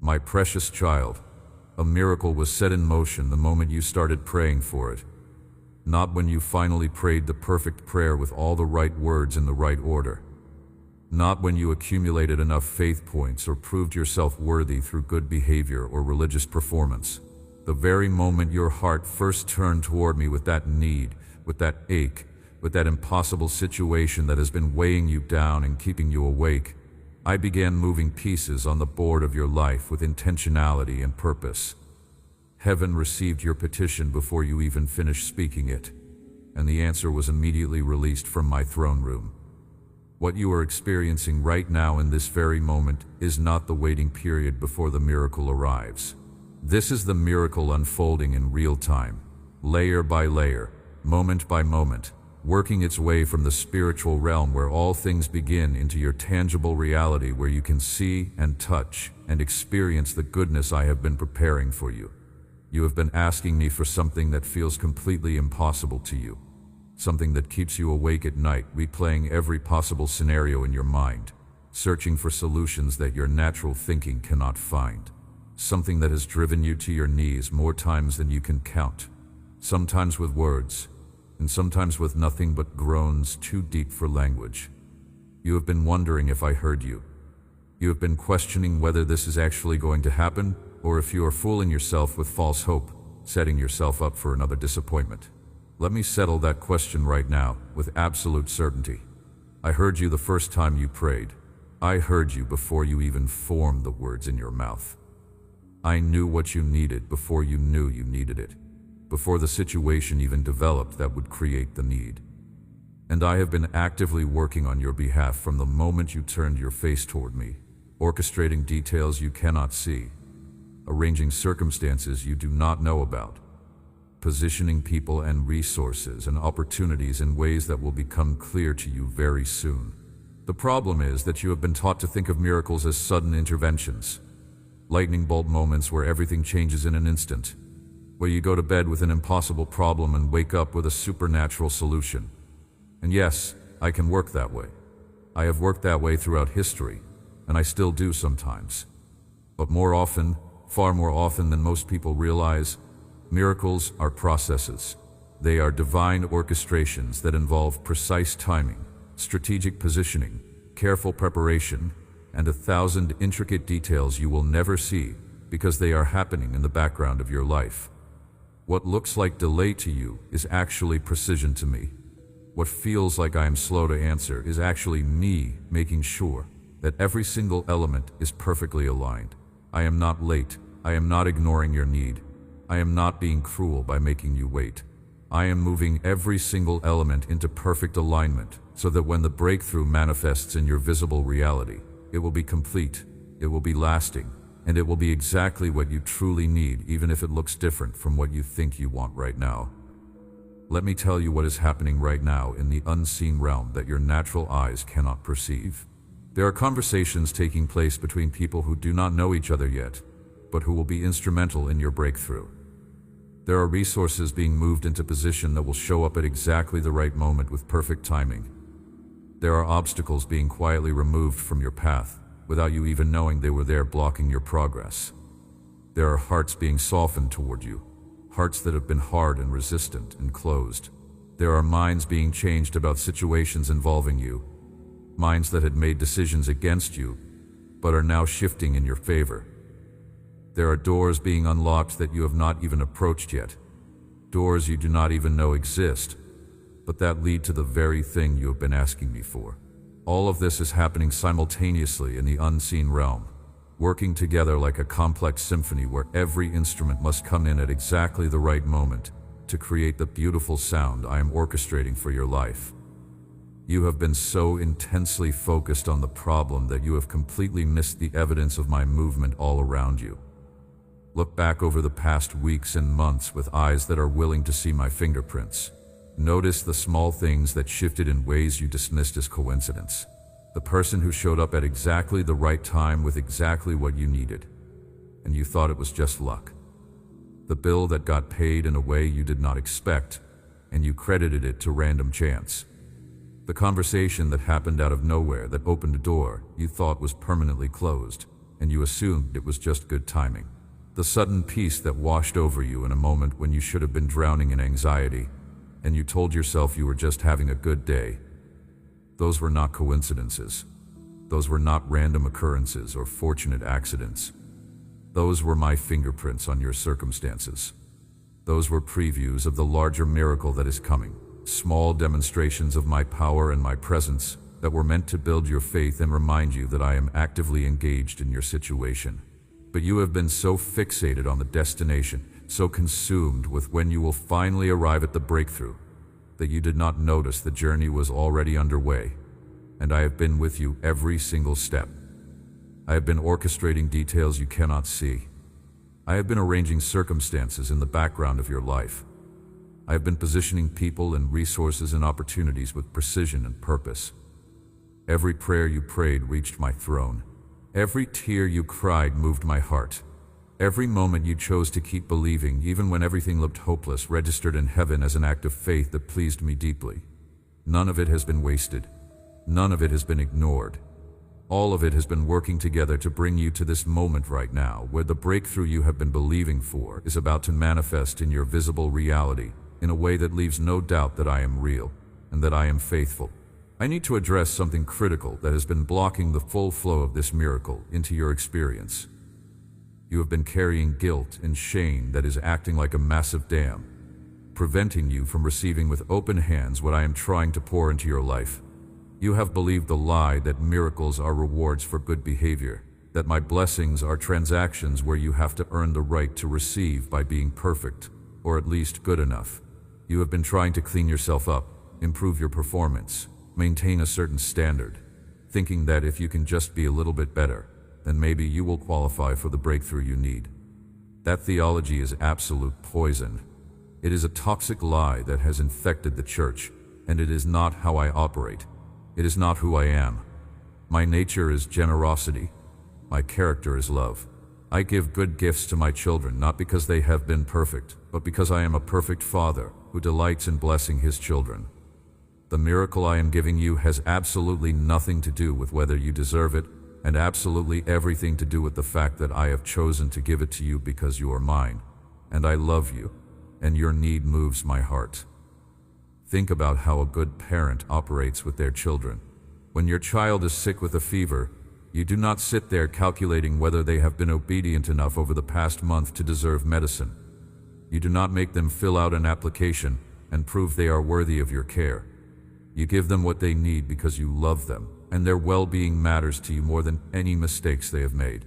My precious child, a miracle was set in motion the moment you started praying for it. Not when you finally prayed the perfect prayer with all the right words in the right order. Not when you accumulated enough faith points or proved yourself worthy through good behavior or religious performance. The very moment your heart first turned toward me with that need, with that ache, with that impossible situation that has been weighing you down and keeping you awake, I began moving pieces on the board of your life with intentionality and purpose. Heaven received your petition before you even finished speaking it, and the answer was immediately released from my throne room. What you are experiencing right now in this very moment is not the waiting period before the miracle arrives. This is the miracle unfolding in real time, layer by layer, moment by moment, working its way from the spiritual realm where all things begin into your tangible reality where you can see and touch and experience the goodness I have been preparing for you. You have been asking me for something that feels completely impossible to you. Something that keeps you awake at night, replaying every possible scenario in your mind, searching for solutions that your natural thinking cannot find. Something that has driven you to your knees more times than you can count, sometimes with words, and sometimes with nothing but groans too deep for language. You have been wondering if I heard you. You have been questioning whether this is actually going to happen, or if you are fooling yourself with false hope, setting yourself up for another disappointment. Let me settle that question right now, with absolute certainty. I heard you the first time you prayed. I heard you before you even formed the words in your mouth. I knew what you needed before you knew you needed it, before the situation even developed that would create the need. And I have been actively working on your behalf from the moment you turned your face toward me, orchestrating details you cannot see, arranging circumstances you do not know about, positioning people and resources and opportunities in ways that will become clear to you very soon. The problem is that you have been taught to think of miracles as sudden interventions, lightning bolt moments where everything changes in an instant, where you go to bed with an impossible problem and wake up with a supernatural solution. And yes, I can work that way. I have worked that way throughout history, and I still do sometimes. But more often, far more often than most people realize, miracles are processes. They are divine orchestrations that involve precise timing, strategic positioning, careful preparation, and 1,000 intricate details you will never see because they are happening in the background of your life. What looks like delay to you is actually precision to me. What feels like I am slow to answer is actually me making sure that every single element is perfectly aligned. I am not late. I am not ignoring your need. I am not being cruel by making you wait. I am moving every single element into perfect alignment so that when the breakthrough manifests in your visible reality, it will be complete, it will be lasting, and it will be exactly what you truly need, even if it looks different from what you think you want right now. Let me tell you what is happening right now in the unseen realm that your natural eyes cannot perceive. There are conversations taking place between people who do not know each other yet, but who will be instrumental in your breakthrough. There are resources being moved into position that will show up at exactly the right moment with perfect timing. There are obstacles being quietly removed from your path without you even knowing they were there blocking your progress. There are hearts being softened toward you, hearts that have been hard and resistant and closed. There are minds being changed about situations involving you, minds that had made decisions against you, but are now shifting in your favor. There are doors being unlocked that you have not even approached yet, doors you do not even know exist, but that lead to the very thing you have been asking me for. All of this is happening simultaneously in the unseen realm, working together like a complex symphony where every instrument must come in at exactly the right moment to create the beautiful sound I am orchestrating for your life. You have been so intensely focused on the problem that you have completely missed the evidence of my movement all around you. Look back over the past weeks and months with eyes that are willing to see my fingerprints. Notice the small things that shifted in ways you dismissed as coincidence. The person who showed up at exactly the right time with exactly what you needed, and you thought it was just luck. The bill that got paid in a way you did not expect, and you credited it to random chance. The conversation that happened out of nowhere that opened a door you thought was permanently closed, and you assumed it was just good timing. The sudden peace that washed over you in a moment when you should have been drowning in anxiety, and you told yourself you were just having a good day. Those were not coincidences. Those were not random occurrences or fortunate accidents. Those were my fingerprints on your circumstances. Those were previews of the larger miracle that is coming, small demonstrations of my power and my presence that were meant to build your faith and remind you that I am actively engaged in your situation. But you have been so fixated on the destination, so consumed with when you will finally arrive at the breakthrough, that you did not notice the journey was already underway, and I have been with you every single step. I have been orchestrating details you cannot see. I have been arranging circumstances in the background of your life. I have been positioning people and resources and opportunities with precision and purpose. Every prayer you prayed reached my throne. Every tear you cried moved my heart. Every moment you chose to keep believing, even when everything looked hopeless, registered in heaven as an act of faith that pleased me deeply. None of it has been wasted. None of it has been ignored. All of it has been working together to bring you to this moment right now, where the breakthrough you have been believing for is about to manifest in your visible reality in a way that leaves no doubt that I am real and that I am faithful. I need to address something critical that has been blocking the full flow of this miracle into your experience. You have been carrying guilt and shame that is acting like a massive dam, preventing you from receiving with open hands what I am trying to pour into your life. You have believed the lie that miracles are rewards for good behavior, that my blessings are transactions where you have to earn the right to receive by being perfect, or at least good enough. You have been trying to clean yourself up, improve your performance, maintain a certain standard, thinking that if you can just be a little bit better, then maybe you will qualify for the breakthrough you need. That theology is absolute poison. It is a toxic lie that has infected the church, and it is not how I operate. It is not who I am. My nature is generosity. My character is love. I give good gifts to my children not because they have been perfect, but because I am a perfect father who delights in blessing his children. The miracle I am giving you has absolutely nothing to do with whether you deserve it, and absolutely everything to do with the fact that I have chosen to give it to you because you are mine, and I love you, and your need moves my heart. Think about how a good parent operates with their children. When your child is sick with a fever, you do not sit there calculating whether they have been obedient enough over the past month to deserve medicine. You do not make them fill out an application and prove they are worthy of your care. You give them what they need because you love them, and their well-being matters to you more than any mistakes they have made.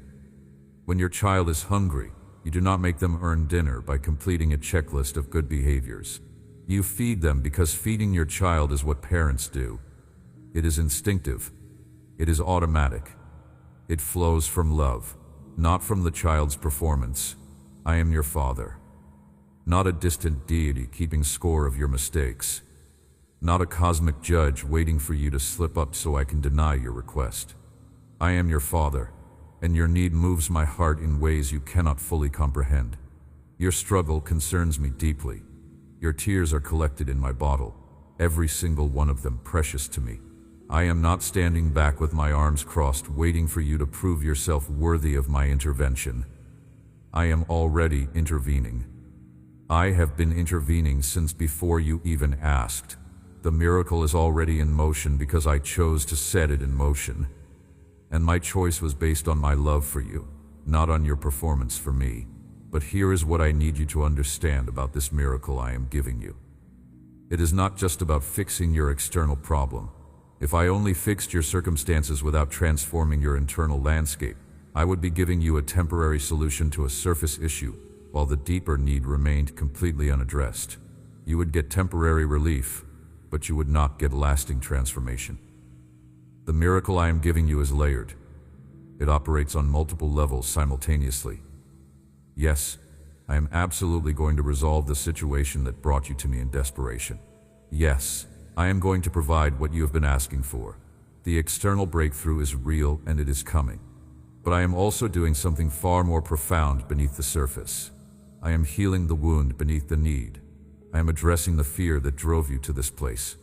When your child is hungry, you do not make them earn dinner by completing a checklist of good behaviors. You feed them because feeding your child is what parents do. It is instinctive. It is automatic. It flows from love, not from the child's performance. I am your father. Not a distant deity keeping score of your mistakes. Not a cosmic judge waiting for you to slip up so I can deny your request. I am your father, and your need moves my heart in ways you cannot fully comprehend. Your struggle concerns me deeply. Your tears are collected in my bottle, every single one of them precious to me. I am not standing back with my arms crossed waiting for you to prove yourself worthy of my intervention. I am already intervening. I have been intervening since before you even asked. The miracle is already in motion because I chose to set it in motion. And my choice was based on my love for you, not on your performance for me. But here is what I need you to understand about this miracle I am giving you. It is not just about fixing your external problem. If I only fixed your circumstances without transforming your internal landscape, I would be giving you a temporary solution to a surface issue, while the deeper need remained completely unaddressed. You would get temporary relief, but you would not get lasting transformation. The miracle I am giving you is layered. It operates on multiple levels simultaneously. Yes, I am absolutely going to resolve the situation that brought you to me in desperation. Yes, I am going to provide what you have been asking for. The external breakthrough is real and it is coming. But I am also doing something far more profound beneath the surface. I am healing the wound beneath the need. I am addressing the fear that drove you to this place.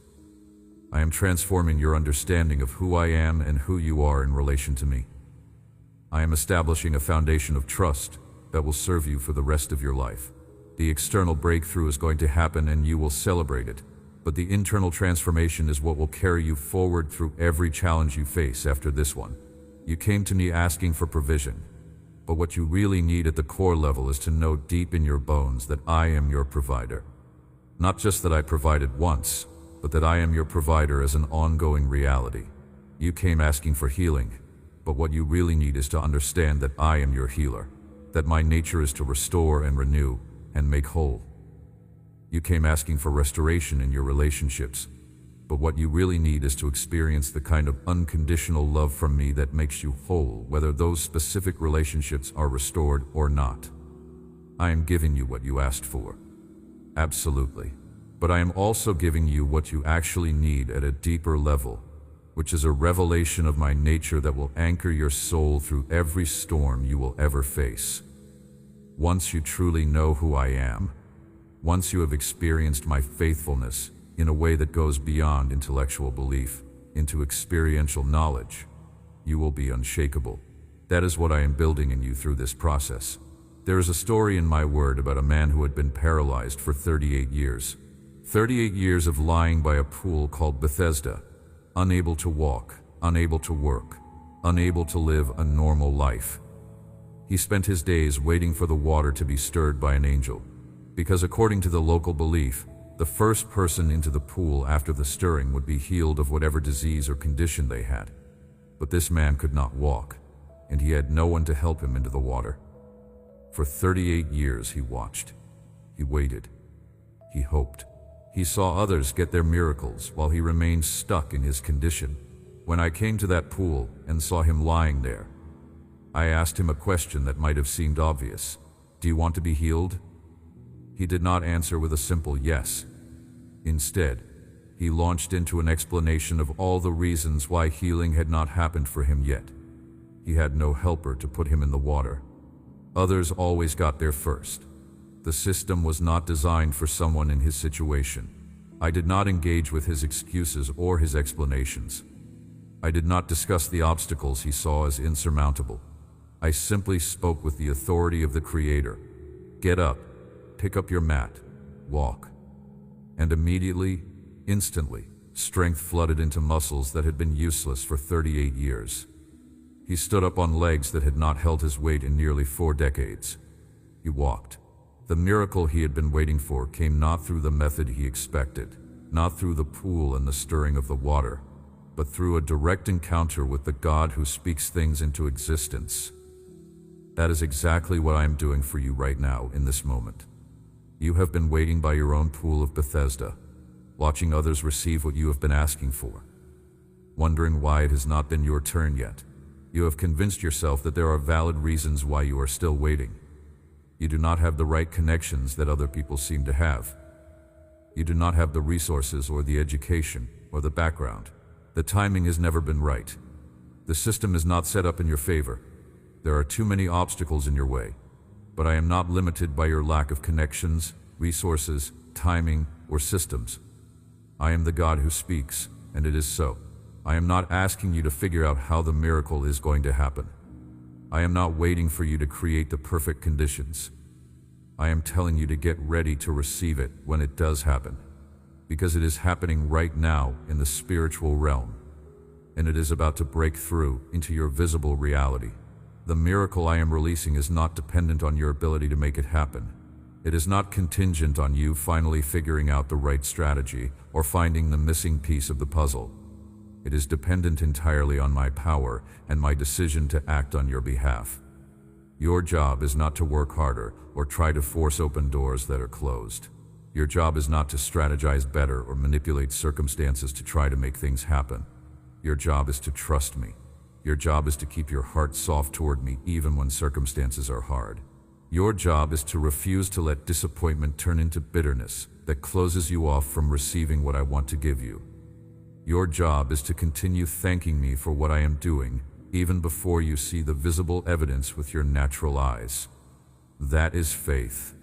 I am transforming your understanding of who I am and who you are in relation to me. I am establishing a foundation of trust that will serve you for the rest of your life. The external breakthrough is going to happen and you will celebrate it, but the internal transformation is what will carry you forward through every challenge you face after this one. You came to me asking for provision, but what you really need at the core level is to know deep in your bones that I am your provider. Not just that I provided once, but that I am your provider as an ongoing reality. You came asking for healing, but what you really need is to understand that I am your healer, that my nature is to restore and renew and make whole. You came asking for restoration in your relationships, but what you really need is to experience the kind of unconditional love from me that makes you whole, whether those specific relationships are restored or not. I am giving you what you asked for. Absolutely. But I am also giving you what you actually need at a deeper level, which is a revelation of my nature that will anchor your soul through every storm you will ever face. Once you truly know who I am, once you have experienced my faithfulness in a way that goes beyond intellectual belief into experiential knowledge, you will be unshakable. That is what I am building in you through this process. There is a story in my word about a man who had been paralyzed for 38 years. 38 years of lying by a pool called Bethesda, unable to walk, unable to work, unable to live a normal life. He spent his days waiting for the water to be stirred by an angel, because according to the local belief, the first person into the pool after the stirring would be healed of whatever disease or condition they had. But this man could not walk, and he had no one to help him into the water. For 38 years he watched, he waited, he hoped. He saw others get their miracles while he remained stuck in his condition. When I came to that pool and saw him lying there, I asked him a question that might have seemed obvious. Do you want to be healed? He did not answer with a simple yes. Instead, he launched into an explanation of all the reasons why healing had not happened for him yet. He had no helper to put him in the water. Others always got there first. The system was not designed for someone in his situation. I did not engage with his excuses or his explanations. I did not discuss the obstacles he saw as insurmountable. I simply spoke with the authority of the Creator. Get up, pick up your mat, walk. And immediately, instantly, strength flooded into muscles that had been useless for 38 years. He stood up on legs that had not held his weight in nearly 4 decades. He walked. The miracle he had been waiting for came not through the method he expected, not through the pool and the stirring of the water, but through a direct encounter with the God who speaks things into existence. That is exactly what I am doing for you right now in this moment. You have been waiting by your own pool of Bethesda, watching others receive what you have been asking for, wondering why it has not been your turn yet. You have convinced yourself that there are valid reasons why you are still waiting. You do not have the right connections that other people seem to have. You do not have the resources or the education or the background. The timing has never been right. The system is not set up in your favor. There are too many obstacles in your way. But I am not limited by your lack of connections, resources, timing, or systems. I am the God who speaks, and it is so. I am not asking you to figure out how the miracle is going to happen. I am not waiting for you to create the perfect conditions. I am telling you to get ready to receive it when it does happen, because it is happening right now in the spiritual realm, and it is about to break through into your visible reality. The miracle I am releasing is not dependent on your ability to make it happen. It is not contingent on you finally figuring out the right strategy or finding the missing piece of the puzzle. It is dependent entirely on my power and my decision to act on your behalf. Your job is not to work harder or try to force open doors that are closed. Your job is not to strategize better or manipulate circumstances to try to make things happen. Your job is to trust me. Your job is to keep your heart soft toward me even when circumstances are hard. Your job is to refuse to let disappointment turn into bitterness that closes you off from receiving what I want to give you. Your job is to continue thanking me for what I am doing, even before you see the visible evidence with your natural eyes. That is faith.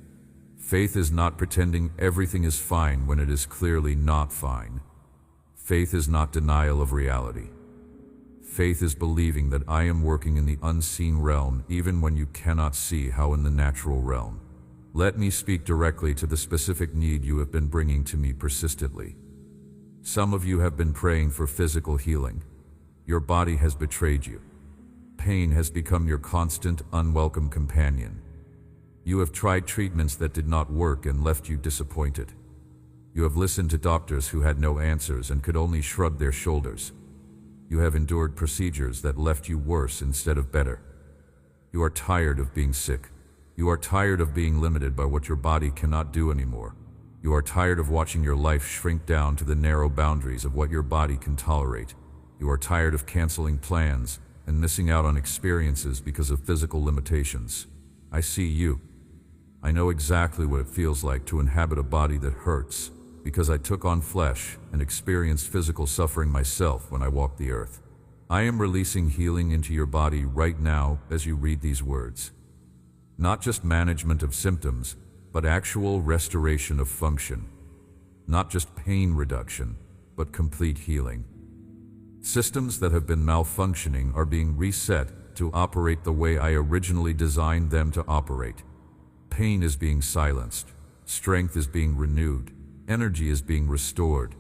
Faith is not pretending everything is fine when it is clearly not fine. Faith is not denial of reality. Faith is believing that I am working in the unseen realm even when you cannot see how in the natural realm. Let me speak directly to the specific need you have been bringing to me persistently. Some of you have been praying for physical healing. Your body has betrayed you. Pain has become your constant, unwelcome companion. You have tried treatments that did not work and left you disappointed. You have listened to doctors who had no answers and could only shrug their shoulders. You have endured procedures that left you worse instead of better. You are tired of being sick. You are tired of being limited by what your body cannot do anymore. You are tired of watching your life shrink down to the narrow boundaries of what your body can tolerate. You are tired of canceling plans and missing out on experiences because of physical limitations. I see you. I know exactly what it feels like to inhabit a body that hurts, because I took on flesh and experienced physical suffering myself when I walked the earth. I am releasing healing into your body right now as you read these words. Not just management of symptoms, but actual restoration of function. Not just pain reduction, but complete healing. Systems that have been malfunctioning are being reset to operate the way I originally designed them to operate. Pain is being silenced. Strength is being renewed. Energy is being restored.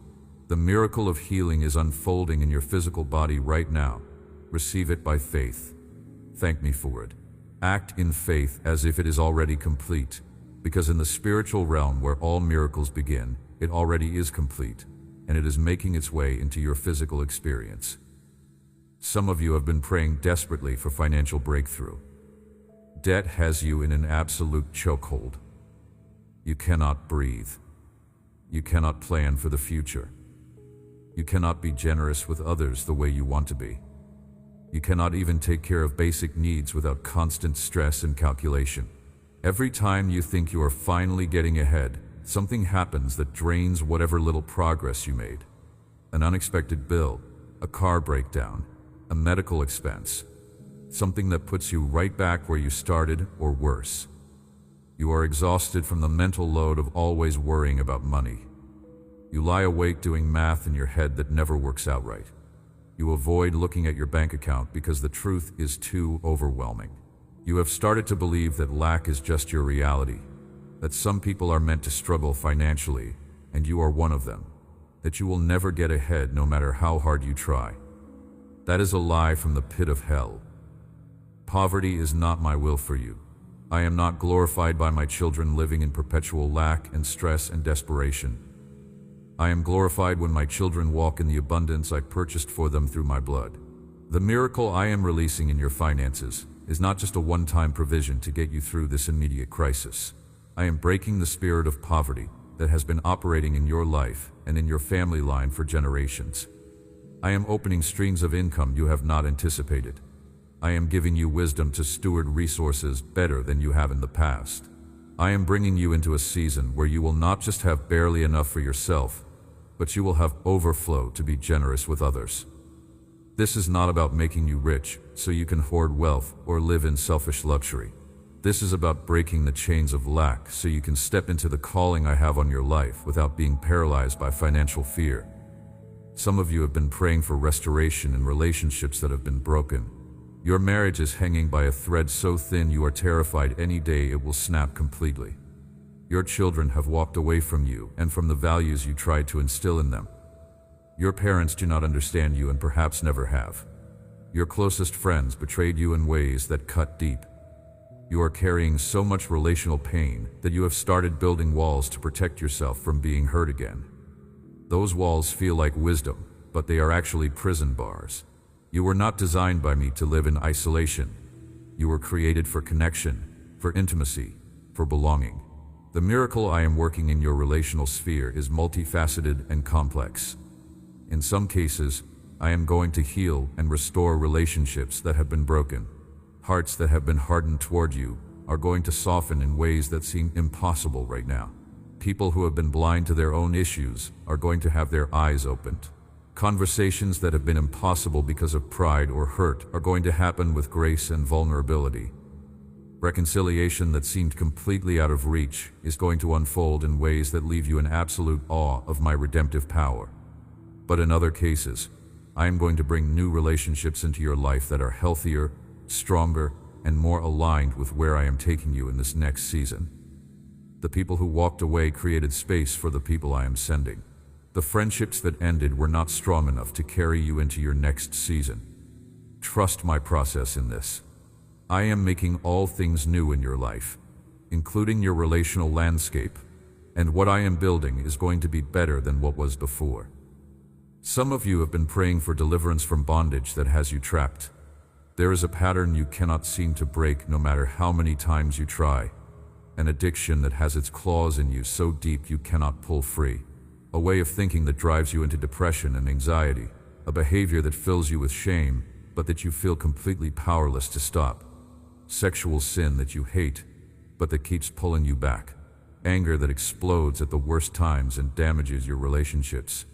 The miracle of healing is unfolding in your physical body right now. Receive it by faith. Thank me for it. Act in faith as if it is already complete, because in the spiritual realm where all miracles begin, it already is complete, and it is making its way into your physical experience. Some of you have been praying desperately for financial breakthrough. Debt has you in an absolute chokehold. You cannot breathe. You cannot plan for the future. You cannot be generous with others the way you want to be. You cannot even take care of basic needs without constant stress and calculation. Every time you think you are finally getting ahead, something happens that drains whatever little progress you made. An unexpected bill, a car breakdown, a medical expense, something that puts you right back where you started or worse. You are exhausted from the mental load of always worrying about money. You lie awake doing math in your head that never works out right. You avoid looking at your bank account because the truth is too overwhelming. You have started to believe that lack is just your reality, that some people are meant to struggle financially, and you are one of them, that you will never get ahead no matter how hard you try. That is a lie from the pit of hell. Poverty is not my will for you. I am not glorified by my children living in perpetual lack and stress and desperation. I am glorified when my children walk in the abundance I purchased for them through my blood. The miracle I am releasing in your finances is not just a one-time provision to get you through this immediate crisis. I am breaking the spirit of poverty that has been operating in your life and in your family line for generations. I am opening streams of income you have not anticipated. I am giving you wisdom to steward resources better than you have in the past. I am bringing you into a season where you will not just have barely enough for yourself, but you will have overflow to be generous with others. This is not about making you rich so you can hoard wealth or live in selfish luxury. This is about breaking the chains of lack so you can step into the calling I have on your life without being paralyzed by financial fear. Some of you have been praying for restoration in relationships that have been broken. Your marriage is hanging by a thread so thin you are terrified any day it will snap completely. Your children have walked away from you and from the values you tried to instill in them. Your parents do not understand you and perhaps never have. Your closest friends betrayed you in ways that cut deep. You are carrying so much relational pain that you have started building walls to protect yourself from being hurt again. Those walls feel like wisdom, but they are actually prison bars. You were not designed by me to live in isolation. You were created for connection, for intimacy, for belonging. The miracle I am working in your relational sphere is multifaceted and complex. In some cases, I am going to heal and restore relationships that have been broken. Hearts that have been hardened toward you are going to soften in ways that seem impossible right now. People who have been blind to their own issues are going to have their eyes opened. Conversations that have been impossible because of pride or hurt are going to happen with grace and vulnerability. Reconciliation that seemed completely out of reach is going to unfold in ways that leave you in absolute awe of my redemptive power. But in other cases, I am going to bring new relationships into your life that are healthier, stronger, and more aligned with where I am taking you in this next season. The people who walked away created space for the people I am sending. The friendships that ended were not strong enough to carry you into your next season. Trust my process in this. I am making all things new in your life, including your relational landscape, and what I am building is going to be better than what was before. Some of you have been praying for deliverance from bondage that has you trapped. There is a pattern you cannot seem to break no matter how many times you try. An addiction that has its claws in you so deep you cannot pull free. A way of thinking that drives you into depression and anxiety. A behavior that fills you with shame, but that you feel completely powerless to stop. Sexual sin that you hate, but that keeps pulling you back. Anger that explodes at the worst times and damages your relationships.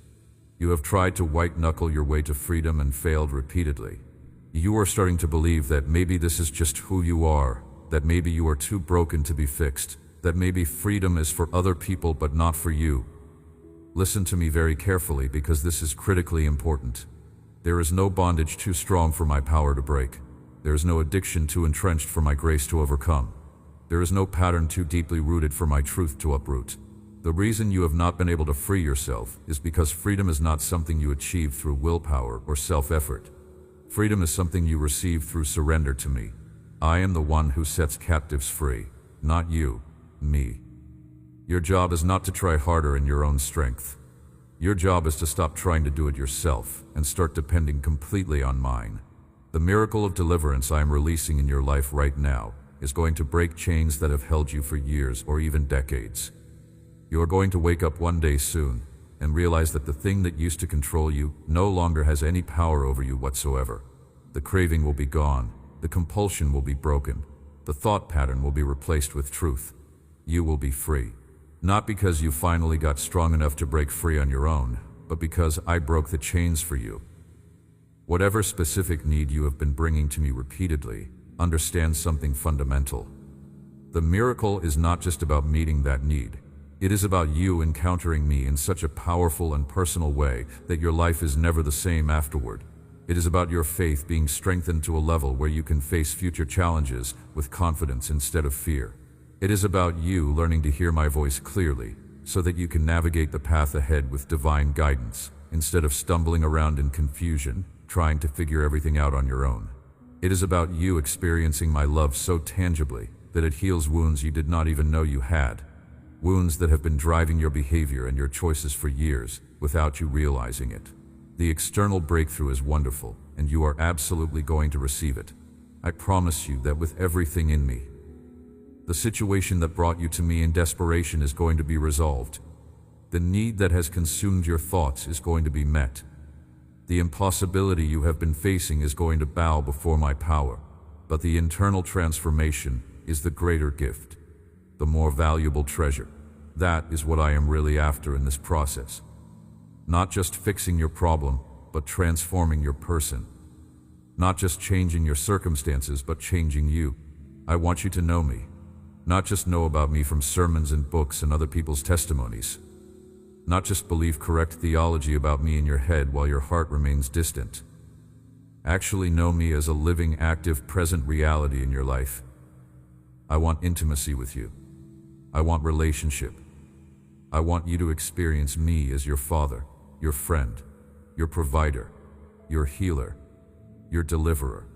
You have tried to white-knuckle your way to freedom and failed repeatedly. You are starting to believe that maybe this is just who you are, that maybe you are too broken to be fixed, that maybe freedom is for other people but not for you. Listen to me very carefully because this is critically important. There is no bondage too strong for my power to break. There is no addiction too entrenched for my grace to overcome. There is no pattern too deeply rooted for my truth to uproot. The reason you have not been able to free yourself is because freedom is not something you achieve through willpower or self-effort. Freedom is something you receive through surrender to me. I am the one who sets captives free, not you, me. Your job is not to try harder in your own strength. Your job is to stop trying to do it yourself and start depending completely on mine. The miracle of deliverance I am releasing in your life right now is going to break chains that have held you for years or even decades. You are going to wake up one day soon and realize that the thing that used to control you no longer has any power over you whatsoever. The craving will be gone, the compulsion will be broken, the thought pattern will be replaced with truth. You will be free. Not because you finally got strong enough to break free on your own, but because I broke the chains for you. Whatever specific need you have been bringing to me repeatedly, understand something fundamental. The miracle is not just about meeting that need. It is about you encountering me in such a powerful and personal way that your life is never the same afterward. It is about your faith being strengthened to a level where you can face future challenges with confidence instead of fear. It is about you learning to hear my voice clearly so that you can navigate the path ahead with divine guidance instead of stumbling around in confusion, trying to figure everything out on your own. It is about you experiencing my love so tangibly that it heals wounds you did not even know you had. Wounds that have been driving your behavior and your choices for years without you realizing it. The external breakthrough is wonderful, and you are absolutely going to receive it. I promise you that with everything in me. The situation that brought you to me in desperation is going to be resolved. The need that has consumed your thoughts is going to be met. The impossibility you have been facing is going to bow before my power, but the internal transformation is the greater gift. The more valuable treasure. That is what I am really after in this process. Not just fixing your problem, but transforming your person. Not just changing your circumstances, but changing you. I want you to know me. Not just know about me from sermons and books and other people's testimonies. Not just believe correct theology about me in your head while your heart remains distant. Actually know me as a living, active, present reality in your life. I want intimacy with you. I want relationship. I want you to experience me as your father, your friend, your provider, your healer, your deliverer,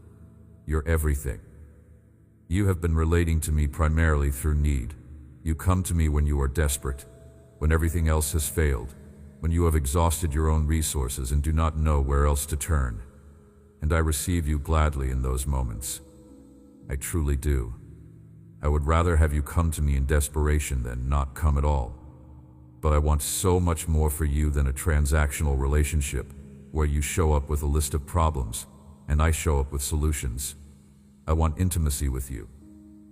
your everything. You have been relating to me primarily through need. You come to me when you are desperate, when everything else has failed, when you have exhausted your own resources and do not know where else to turn. And I receive you gladly in those moments. I truly do. I would rather have you come to me in desperation than not come at all. But I want so much more for you than a transactional relationship where you show up with a list of problems and I show up with solutions. I want intimacy with you.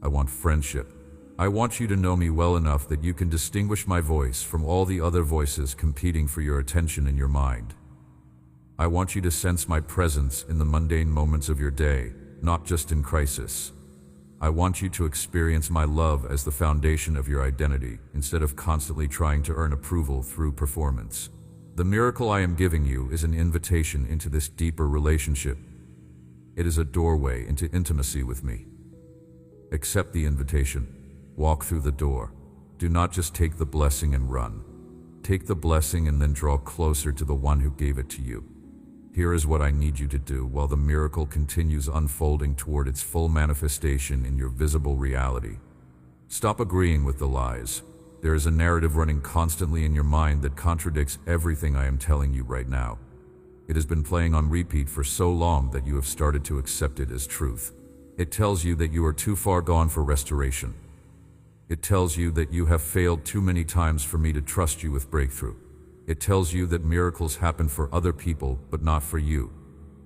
I want friendship. I want you to know me well enough that you can distinguish my voice from all the other voices competing for your attention in your mind. I want you to sense my presence in the mundane moments of your day, not just in crisis. I want you to experience my love as the foundation of your identity instead of constantly trying to earn approval through performance. The miracle I am giving you is an invitation into this deeper relationship. It is a doorway into intimacy with me. Accept the invitation. Walk through the door. Do not just take the blessing and run. Take the blessing and then draw closer to the one who gave it to you. Here is what I need you to do while the miracle continues unfolding toward its full manifestation in your visible reality. Stop agreeing with the lies. There is a narrative running constantly in your mind that contradicts everything I am telling you right now. It has been playing on repeat for so long that you have started to accept it as truth. It tells you that you are too far gone for restoration. It tells you that you have failed too many times for me to trust you with breakthrough. It tells you that miracles happen for other people but not for you,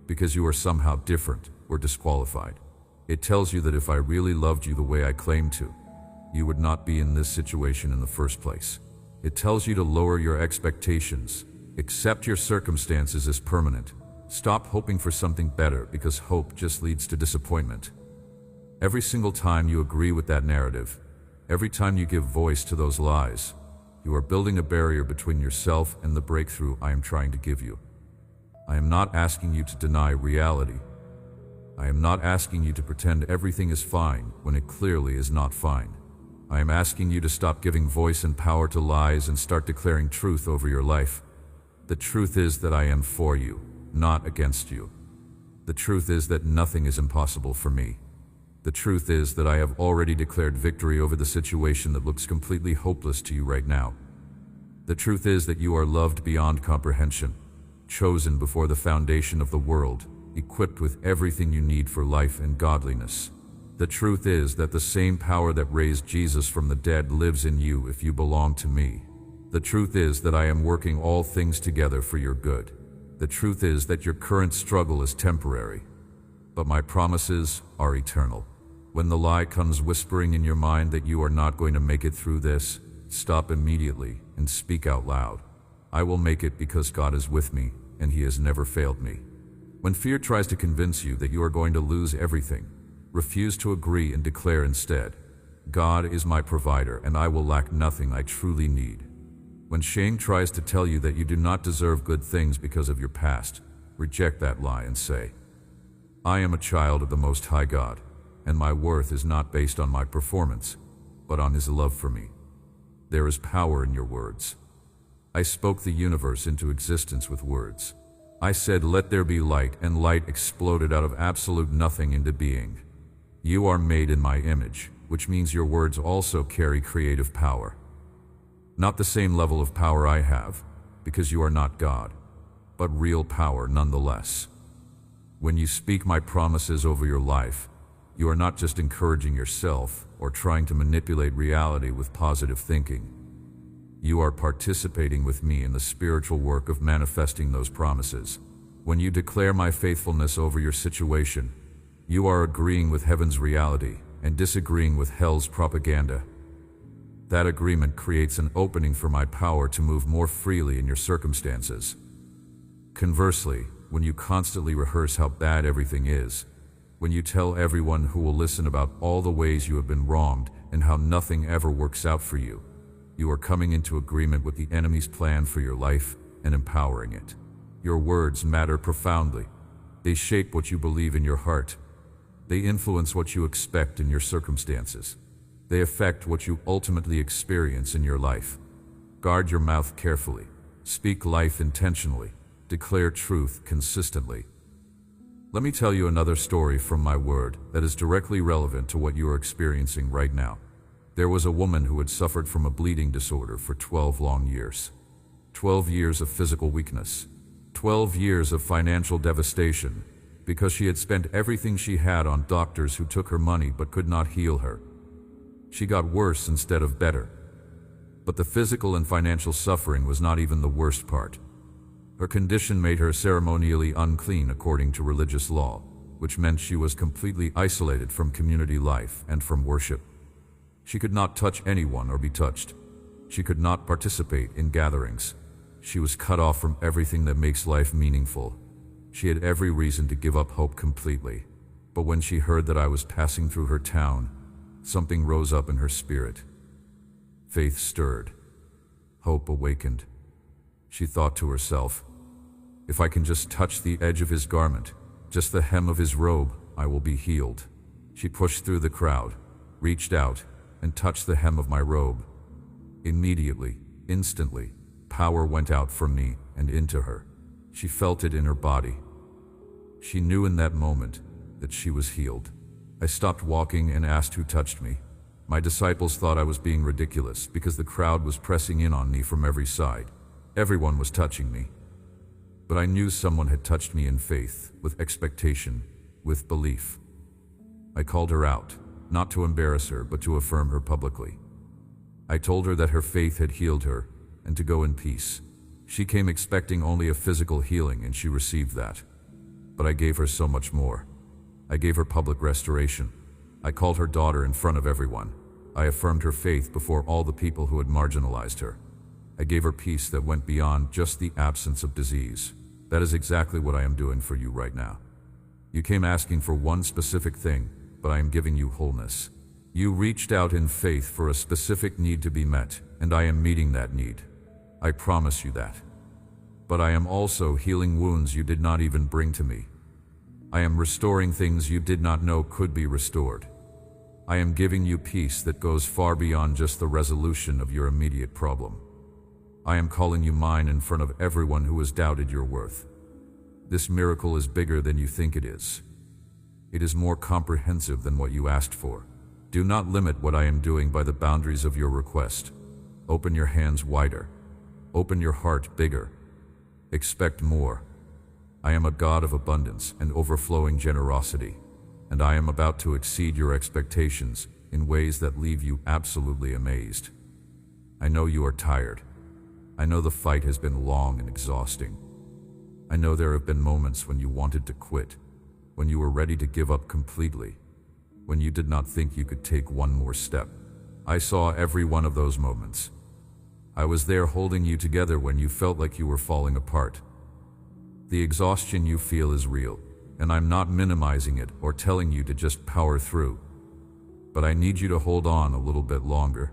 because you are somehow different or disqualified. It tells you that if I really loved you the way I claim to, you would not be in this situation in the first place. It tells you to lower your expectations, accept your circumstances as permanent, stop hoping for something better because hope just leads to disappointment. Every single time you agree with that narrative, every time you give voice to those lies, you are building a barrier between yourself and the breakthrough I am trying to give you. I am not asking you to deny reality. I am not asking you to pretend everything is fine when it clearly is not fine. I am asking you to stop giving voice and power to lies and start declaring truth over your life. The truth is that I am for you, not against you. The truth is that nothing is impossible for me. The truth is that I have already declared victory over the situation that looks completely hopeless to you right now. The truth is that you are loved beyond comprehension, chosen before the foundation of the world, equipped with everything you need for life and godliness. The truth is that the same power that raised Jesus from the dead lives in you if you belong to me. The truth is that I am working all things together for your good. The truth is that your current struggle is temporary, but my promises are eternal. When the lie comes whispering in your mind that you are not going to make it through this, stop immediately and speak out loud. I will make it because God is with me and He has never failed me. When fear tries to convince you that you are going to lose everything, refuse to agree and declare instead, God is my provider and I will lack nothing I truly need. When shame tries to tell you that you do not deserve good things because of your past, reject that lie and say, I am a child of the Most High God, and my worth is not based on my performance, but on His love for me. There is power in your words. I spoke the universe into existence with words. I said, let there be light, and light exploded out of absolute nothing into being. You are made in my image, which means your words also carry creative power. Not the same level of power I have, because you are not God, but real power nonetheless. When you speak my promises over your life, you are not just encouraging yourself or trying to manipulate reality with positive thinking. You are participating with me in the spiritual work of manifesting those promises. When you declare my faithfulness over your situation, you are agreeing with heaven's reality and disagreeing with hell's propaganda. That agreement creates an opening for my power to move more freely in your circumstances. Conversely, when you constantly rehearse how bad everything is, when you tell everyone who will listen about all the ways you have been wronged and how nothing ever works out for you, you are coming into agreement with the enemy's plan for your life and empowering it. Your words matter profoundly. They shape what you believe in your heart. They influence what you expect in your circumstances. They affect what you ultimately experience in your life. Guard your mouth carefully. Speak life intentionally. Declare truth consistently. Let me tell you another story from my word that is directly relevant to what you are experiencing right now. There was a woman who had suffered from a bleeding disorder for 12 long years. 12 years of physical weakness. 12 years of financial devastation, because she had spent everything she had on doctors who took her money but could not heal her. She got worse instead of better. But the physical and financial suffering was not even the worst part. Her condition made her ceremonially unclean according to religious law, which meant she was completely isolated from community life and from worship. She could not touch anyone or be touched. She could not participate in gatherings. She was cut off from everything that makes life meaningful. She had every reason to give up hope completely. But when she heard that I was passing through her town, something rose up in her spirit. Faith stirred. Hope awakened. She thought to herself, "If I can just touch the edge of his garment, just the hem of his robe, I will be healed." She pushed through the crowd, reached out, and touched the hem of my robe. Immediately, instantly, power went out from me and into her. She felt it in her body. She knew in that moment that she was healed. I stopped walking and asked who touched me. My disciples thought I was being ridiculous because the crowd was pressing in on me from every side. Everyone was touching me. But I knew someone had touched me in faith, with expectation, with belief. I called her out, not to embarrass her, but to affirm her publicly. I told her that her faith had healed her, and to go in peace. She came expecting only a physical healing, and she received that. But I gave her so much more. I gave her public restoration. I called her daughter in front of everyone. I affirmed her faith before all the people who had marginalized her. I gave her peace that went beyond just the absence of disease. That is exactly what I am doing for you right now. You came asking for one specific thing, but I am giving you wholeness. You reached out in faith for a specific need to be met, and I am meeting that need. I promise you that. But I am also healing wounds you did not even bring to me. I am restoring things you did not know could be restored. I am giving you peace that goes far beyond just the resolution of your immediate problem. I am calling you mine in front of everyone who has doubted your worth. This miracle is bigger than you think it is. It is more comprehensive than what you asked for. Do not limit what I am doing by the boundaries of your request. Open your hands wider. Open your heart bigger. Expect more. I am a God of abundance and overflowing generosity, and I am about to exceed your expectations in ways that leave you absolutely amazed. I know you are tired. I know the fight has been long and exhausting. I know there have been moments when you wanted to quit, when you were ready to give up completely, when you did not think you could take one more step. I saw every one of those moments. I was there holding you together when you felt like you were falling apart. The exhaustion you feel is real, and I'm not minimizing it or telling you to just power through. But I need you to hold on a little bit longer.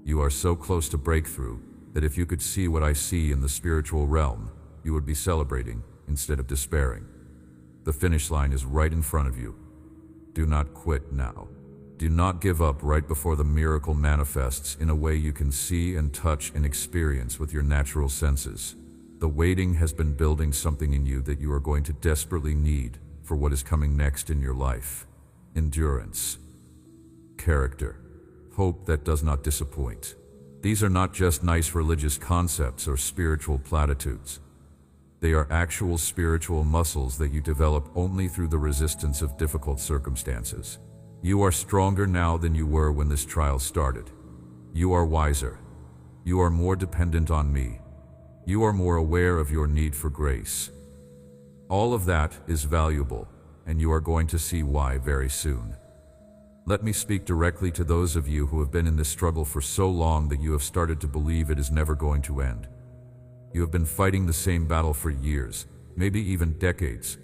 You are so close to breakthrough that if you could see what I see in the spiritual realm, you would be celebrating instead of despairing. The finish line is right in front of you. Do not quit now. Do not give up right before the miracle manifests in a way you can see and touch and experience with your natural senses. The waiting has been building something in you that you are going to desperately need for what is coming next in your life. Endurance, character, hope that does not disappoint. These are not just nice religious concepts or spiritual platitudes. They are actual spiritual muscles that you develop only through the resistance of difficult circumstances. You are stronger now than you were when this trial started. You are wiser. You are more dependent on me. You are more aware of your need for grace. All of that is valuable, and you are going to see why very soon. Let me speak directly to those of you who have been in this struggle for so long that you have started to believe it is never going to end. You have been fighting the same battle for years, maybe even decades.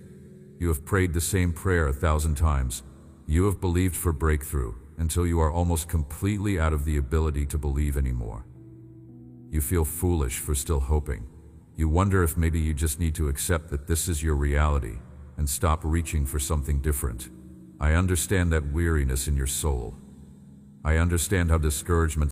You have prayed the same prayer 1,000 times. You have believed for breakthrough until you are almost completely out of the ability to believe anymore. You feel foolish for still hoping. You wonder if maybe you just need to accept that this is your reality and stop reaching for something different. I understand that weariness in your soul. I understand how discouragement